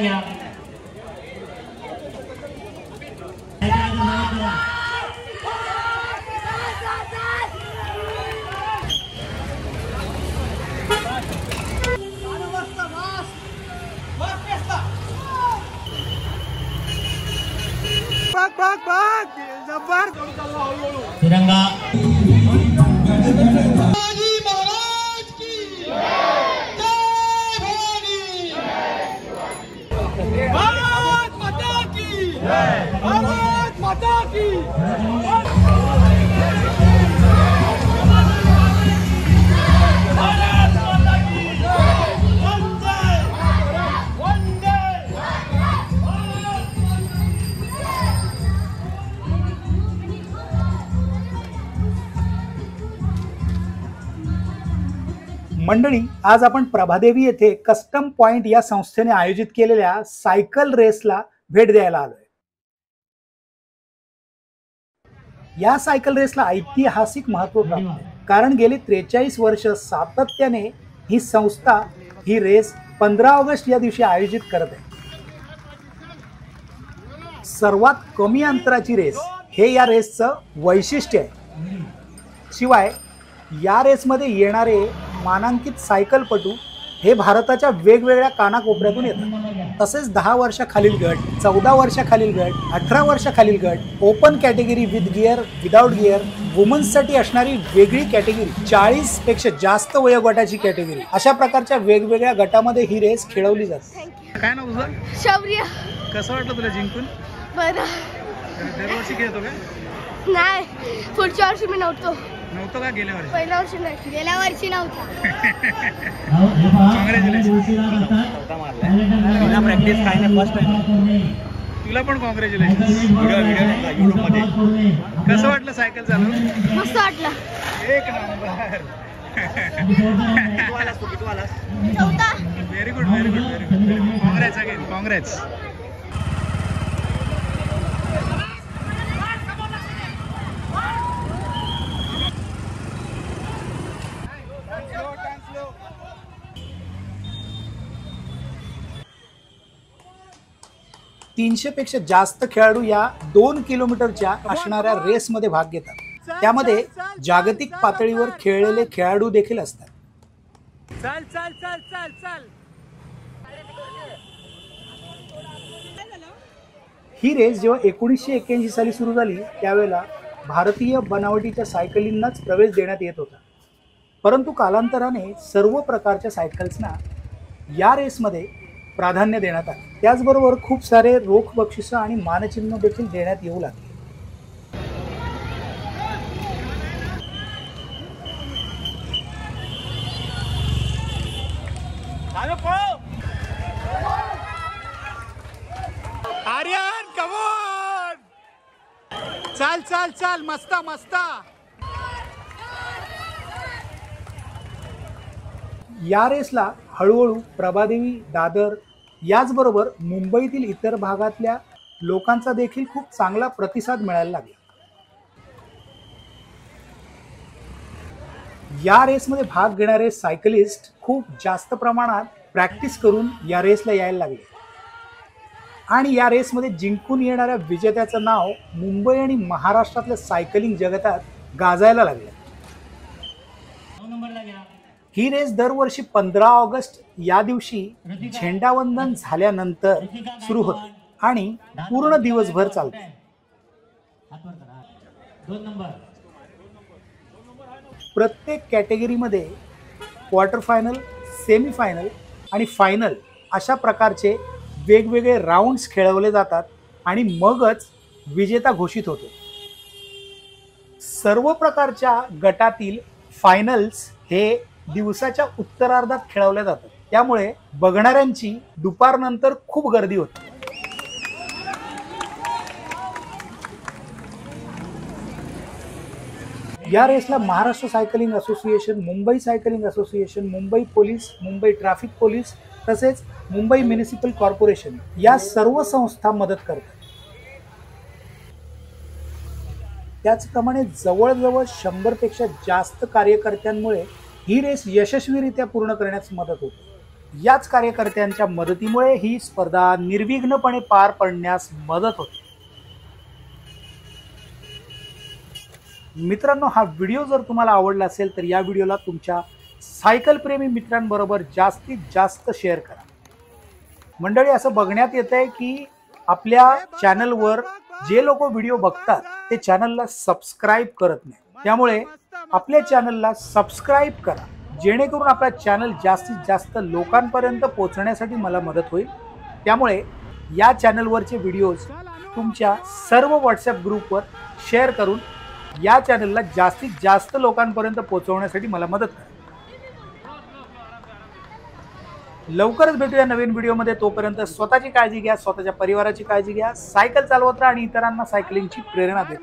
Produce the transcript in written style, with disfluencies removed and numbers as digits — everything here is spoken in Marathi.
घ्या. तिरंगा मंडळी, आज आपण प्रभादेवी येथे कस्टम पॉइंट या संस्थेने आयोजित केलेल्या सायकल रेसला भेट द्यायला आलोय. या सायकल रेसला ऐतिहासिक महत्त्व प्राप्त आहे, कारण गेली 43 वर्ष सातत्याने ही संस्था ही रेस 15 ऑगस्ट या दिवशी आयोजित करत आहे. सर्वात कमी अंतराची रेस हे या रेसचं वैशिष्ट्य आहे. शिवाय या रेसमध्ये येणारे मानांकित सायकलपटू हे भारताच्या वेगवेगळ्या कानाकोपऱ्यातून येतात. तसेच 10 वर्षाखालील गट, 14 वर्षाखालील गट, 18 वर्षाखालील गट, open category with gear, without gear, वुमन्ससाठी असणारी वेगळी कॅटेगरी, 40 पेक्षा जास्त वयोगटाची कॅटेगरी, अशा प्रकारच्या वेगवेगळ्या गटामध्ये ही रेस खेळवली जाते. काय नाव तुझं? शौर्य. कसं वाटलं तुला जिंकून? बरं. दरवर्षी खेळतो का? नाही, पुढच्या वर्षी मी नव्हतो. नव्हतो का गेल्या वर्षी? पहिल्या वर्षी नाही, गेल्या वर्षी नव्हता. तुला प्रॅक्टिस काय नाही, फर्स्ट टाइम. तुला पण कॉंग्रॅच्युलेशन. मध्ये कसं वाटलं सायकल चालवून? मस्त वाटलं. एक नंबर. चौथा. Very good, very good, very good. Congrats again, congrats. तीनशे पेक्षा जास्त खेळाडू या 2 किलोमीटरच्या असणाऱ्या रेसमध्ये भाग घेतात. त्यामध्ये जागतिक पातळीवर खेळलेले खेळाडू देखील असतात. चल चल चल चल चल. ही रेस जेव्हा 1981 साली सुरू झाली त्यावेळेला भारतीय बनावटीच्या सायकलींनाच प्रवेश देण्यात येत होता. परंतु कालांतराने सर्व प्रकारच्या सायकल्सना या रेसमध्ये प्राधान्य देण्यात आले. त्याचबरोबर खूप सारे रोख बक्षिसं आणि मानचिन्ह देखील देण्यात येऊ लागले. Aryan come on. चल चल चल. मस्त मस्त. या रेसला हळूहळू प्रभादेवी, दादर याचबरोबर मुंबईतील इतर भागातल्या लोकांचा देखील खूप चांगला प्रतिसाद मिळायला लागला. या रेसमध्ये भाग घेणारे सायकलिस्ट खूप जास्त प्रमाणात प्रॅक्टिस करून या रेसला यायला लागले आणि या रेसमध्ये जिंकून येणाऱ्या विजेत्याचं नाव मुंबई आणि महाराष्ट्रातल्या सायकलिंग जगतात गाजायला लागलं. ही रेस दरवर्षी 15 ऑगस्ट या दिवशी झेंडावंदन झाल्यानंतर सुरू होते आणि पूर्ण दिवसभर चालते. प्रत्येक कॅटेगरीमध्ये क्वार्टर फायनल, सेमी फायनल आणि फायनल अशा प्रकारचे वेगवेगळे राऊंड्स खेळवले जातात आणि मगच विजेता घोषित होतो. सर्व प्रकारच्या गटातील फायनल्स हे दिवसाच्या उत्तरार्धात खेळवल्या जातात. त्यामुळे बघणाऱ्यांची दुपारनंतर खूप गर्दी होते. या रेसला Maharashtra cycling association, Mumbai cycling association, Mumbai police, Mumbai traffic police तसेच मुंबई म्युनिसिपल कॉर्पोरेशन या सर्व संस्था मदत करतात. त्याचप्रमाणे जवळजवळ 100 पेक्षा जास्त कार्यकर्त्यांमुळे ही रेस यशस्वीरित्या पूर्ण करण्यास मदत होते. याच कार्यकर्त्यांच्या मदतीमुळे ही स्पर्धा निर्विघ्नपणे पार पडण्यास मदत होते. मित्रांनो, हा व्हिडिओ जर तुम्हाला आवडला असेल तर या व्हिडिओला तुमच्या सायकल प्रेमी मित्रांबरोबर जास्तीत जास्त शेअर करा. मंडळी, असं बघण्यात येत आहे की आपल्या चॅनलवर जे लोक व्हिडिओ बघतात ते चॅनलला सबस्क्राईब करत नाही. त्यामुळे आपल्या चॅनलला सबस्क्राईब करा, जेणेकरून आपला चॅनल जास्तीत जास्त लोकांपर्यंत पोहोचण्यासाठी मला मदत होईल. त्यामुळे या चॅनलवरचे व्हिडिओज तुमच्या सर्व व्हॉट्सॲप ग्रुपवर शेअर करून या चॅनलला जास्तीत जास्त लोकांपर्यंत पोहोचवण्यासाठी मला मदत करा. लवकरच भेटूया नवीन व्हिडिओमध्ये. तोपर्यंत स्वतःची काळजी घ्या, स्वतःच्या परिवाराची काळजी घ्या, सायकल चालवत राहा आणि इतरांना सायकलिंगची प्रेरणा द्या.